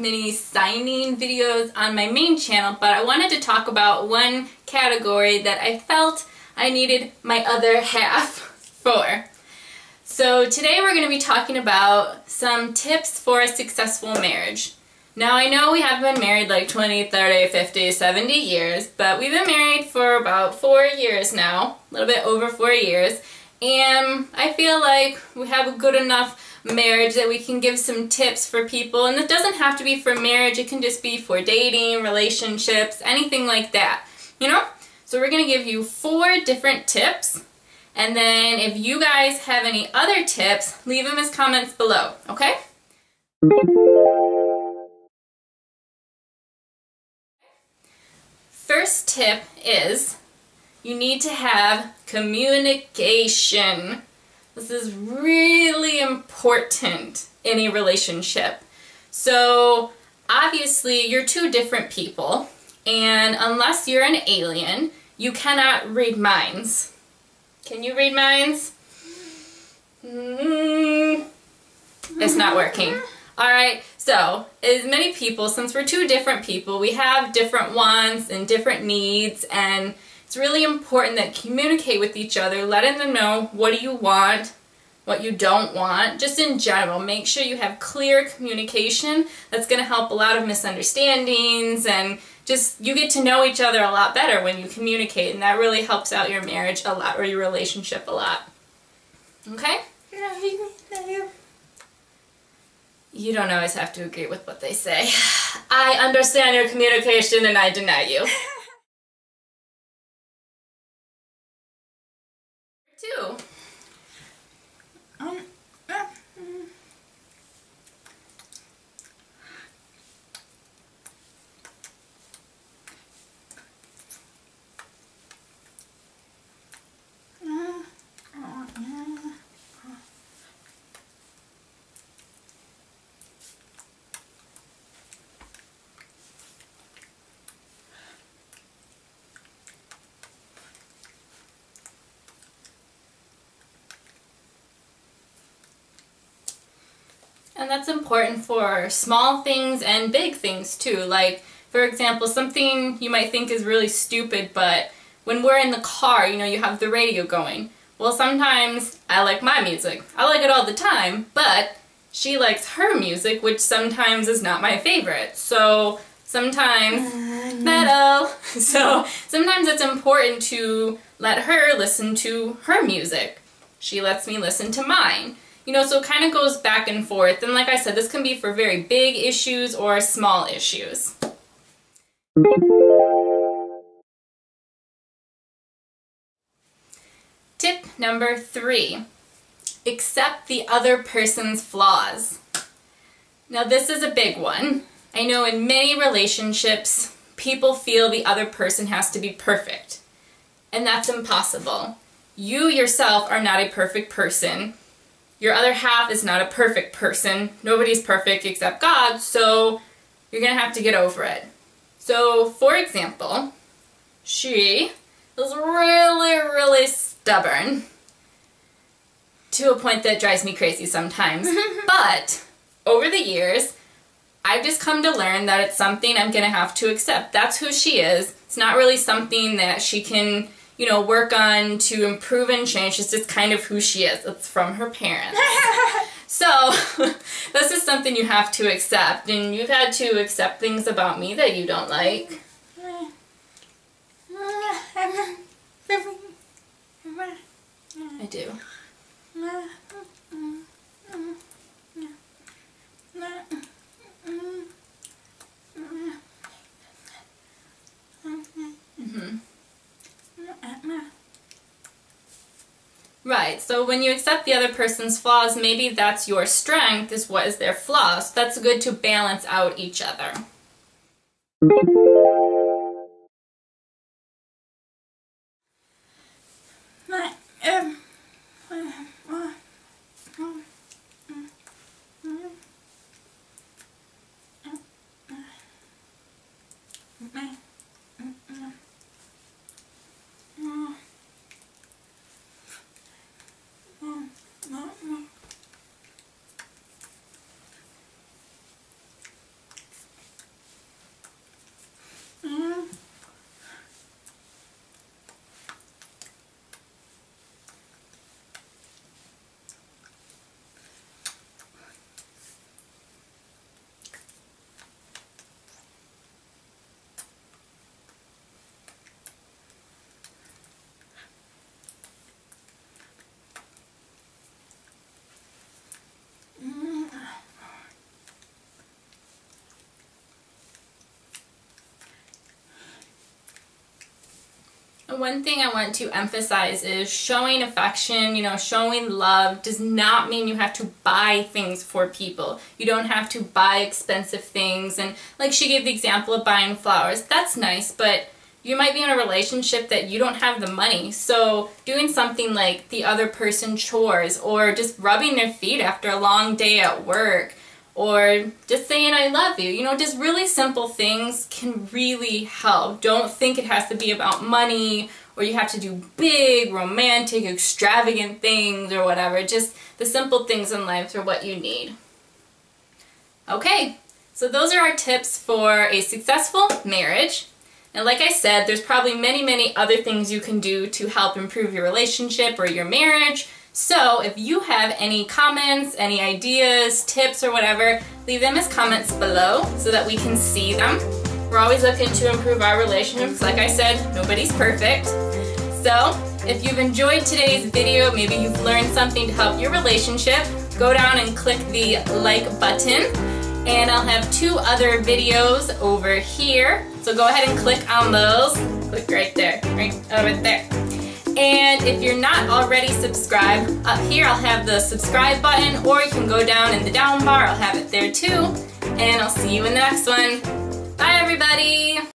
many signing videos on my main channel, but I wanted to talk about one category that I felt I needed my other half for. So today we're going to be talking about some tips for a successful marriage. Now I know we haven't been married like 20, 30, 50, 70 years, but we've been married for about 4 years now, a little bit over 4 years, and I feel like we have a good enough marriage that we can give some tips for people, and it doesn't have to be for marriage, it can just be for dating, relationships, anything like that, you know? So we're going to give you 4 different tips, and then if you guys have any other tips, leave them as comments below, okay? First tip is you need to have communication. This is really important in a relationship. So obviously you're 2 different people, and unless you're an alien, you cannot read minds. Can you read minds? It's not working. Alright, so as many people, since we're 2 different people, we have different wants and different needs, and it's really important that you communicate with each other, letting them know what do you want, what you don't want, just in general. Make sure you have clear communication. That's going to help a lot of misunderstandings, and just you get to know each other a lot better when you communicate, and that really helps out your marriage a lot, or your relationship a lot. Okay? You don't always have to agree with what they say. I understand your communication and I deny you. 2. And that's important for small things and big things too. Like, for example, something you might think is really stupid, but when we're in the car, you know, you have the radio going. Well, sometimes I like my music. I like it all the time, but she likes her music, which sometimes is not my favorite. So sometimes, metal. So sometimes it's important to let her listen to her music. She lets me listen to mine. You know, so it kind of goes back and forth. And like I said, this can be for very big issues or small issues. Tip number 3. Accept the other person's flaws. Now this is a big one. I know in many relationships, people feel the other person has to be perfect. And that's impossible. You yourself are not a perfect person. Your other half is not a perfect person. Nobody's perfect except God, so you're going to have to get over it. So, for example, she is really, really stubborn to a point that drives me crazy sometimes. But over the years, I've just come to learn that it's something I'm going to have to accept. That's who she is. It's not really something that she can, you know, work on to improve and change. It's just kind of who she is. It's from her parents. So, this is something you have to accept, and you've had to accept things about me that you don't like. I do. Right, so when you accept the other person's flaws, maybe that's your strength, is what is their flaws. That's good to balance out each other. And one thing I want to emphasize is showing affection, showing love does not mean you have to buy things for people. You don't have to buy expensive things. And like she gave the example of buying flowers. That's nice, but you might be in a relationship that you don't have the money. So doing something like the other person chores, or just rubbing their feet after a long day at work, or just saying I love you, just really simple things can really help. Don't think it has to be about money, or you have to do big, romantic, extravagant things or whatever. Just the simple things in life are what you need. Okay, so those are our tips for a successful marriage. Now, like I said, there's probably many, many other things you can do to help improve your relationship or your marriage. So if you have any comments, any ideas, tips, or whatever, leave them as comments below so that we can see them. We're always looking to improve our relationships. Like I said, nobody's perfect. So if you've enjoyed today's video, maybe you've learned something to help your relationship, go down and click the like button. And I'll have 2 other videos over here. So go ahead and click on those. Click right there, right over there. And if you're not already subscribed, up here I'll have the subscribe button, or you can go down in the down bar, I'll have it there too. And I'll see you in the next one. Bye everybody!